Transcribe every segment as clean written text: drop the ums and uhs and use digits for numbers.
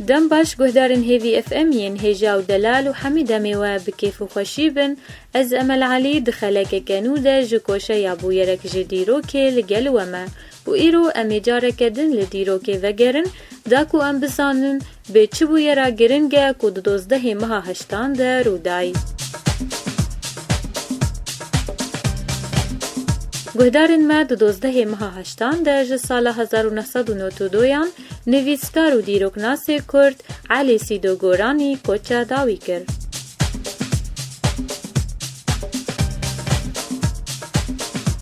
دم باش گهدارن هیوی اف ام ین هجا و دلال و حمید میوه بکیف و خوشی بن از امل علی دخلک کنو ده جکوشه یا بویرک جدیرو که لگل ومه و ایرو امی جاره کدن لدیرو که وگرن داکو ام بسانن به چه بویرا گرنگه کود 12 ماه هشتان ده رودای. گهدارن ما 12 ماه هشتان ده جه سال 1992 نویسکار و دیروکناس کرد علی سیدو گورانی کوچه داوی کرد.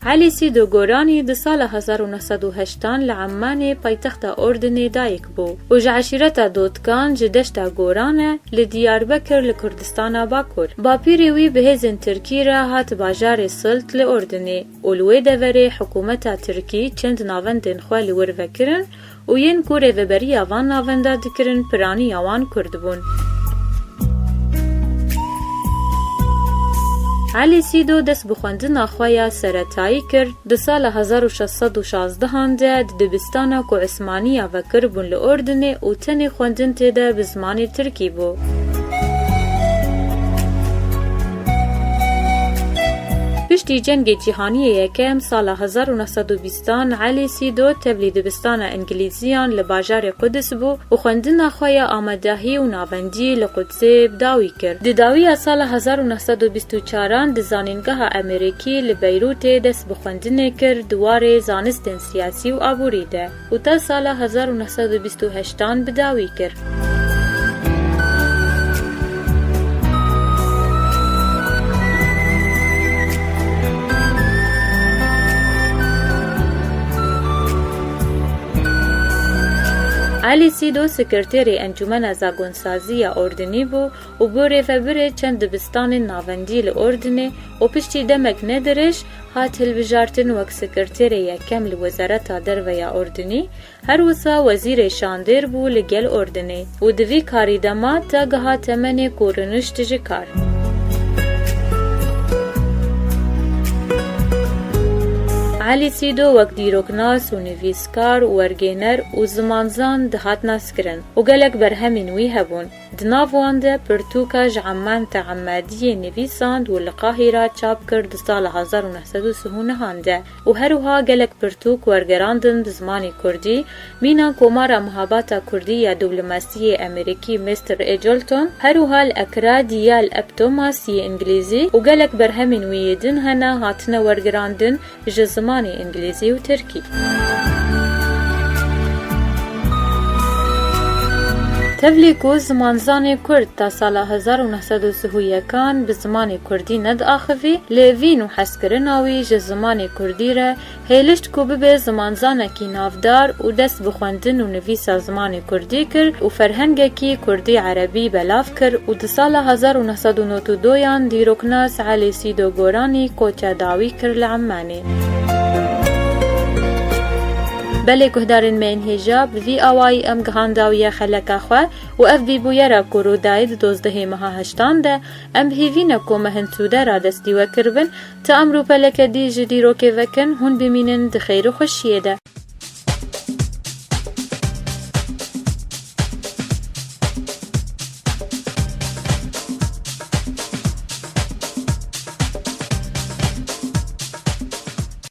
علی سیدو گورانی ده سال 1908 لعمان پایتخت اردن دایک بو و جعشیرتا دودکان جدشتا گورانه لدیاربکر لکردستان باکور. با پیروی بهزن ترکی را هات باجار سلط لأردنه و لوی دوره حکومتا ترکی چند ناوندن خواه لور وکرن و ین کوره و بری آوان ناونده دکرن پرانی آوان کردبون. علی سیدو دست بخوندن خواه سرطایی کرد ده سال 1616 ده دبستانا کو عثمانی و کربون لأردنه و تنی خوندن تیده بزمان ترکی بو. پشتی جنگ جهانی یکم سال 1920 علی سیدو تبلی دبستان انگلیزیان لباجار قدس بو و خوندن خواه آمدهی و ناوندی لقدسه بداوی کرد. دداوی سال 1924 دزانینگاه امریکی لبیروت دست بخوندن کرد دوار زانستن سیاسی و آبوری ده و تا سال 1928 بداوی کرد. علی سیدو سکرتیر انجمن زاگونسازی اردنی بو و بوره و بره چند دبستان ناوندی لأردنه و پشتی دمک ندرش هات هلبجارتن وک سکرتیر یکم لوزارت درویا اردنی هر وسا وزیر شاندر بو لگل اردنه و دوی کاری دما تا گها تمن کورنش تجکار. علی سیدو وک دیروکناس و نویسکار و ورگینر و زمانزان دهات ناس کرن و گلک برهمین وی هبون. دناوانده پرتوکا جعمان تعمدی نویساند و لقاهیرا چاپ کرد سال 1939 هانده و هروها گلک پرتوک ورگراندن بزمانی کردی مینا کومارا محاباتا کردی یا دیپلماسی امریکی مستر ایجلتون هروها الاکراد یا الابتوماسی انگلیزی و گلک برهمین ویدن هنا هاتنا ورگراندن جزمان انگلیزی و ترکی. تبلی کو زمانزان کرد تا سال 1931 کان به زمان کردی ند آخوی لیوین و حسکرناوی جه زمان کردی را هیلشت کو به زمانزان کی نافدار و دست بخوندن و نویسا زمان کردی کرد و فرهنگ کی کردی عربی بلاف کرد و ده سال 1992 دیروکناس علی سیدو گورانی کوچه داوی کرد لعمانه. بله گهدارن من هجاب وی آوای ام گهانداوی خلک خواه و اف بی بویرا کرو داید 12 ماه هشتان ده ام هیوینا کو مهنسوده را دستی وکربن تا امرو پلک دی جدی رو که وکن هون بمینن ده خیر و خوشیه ده.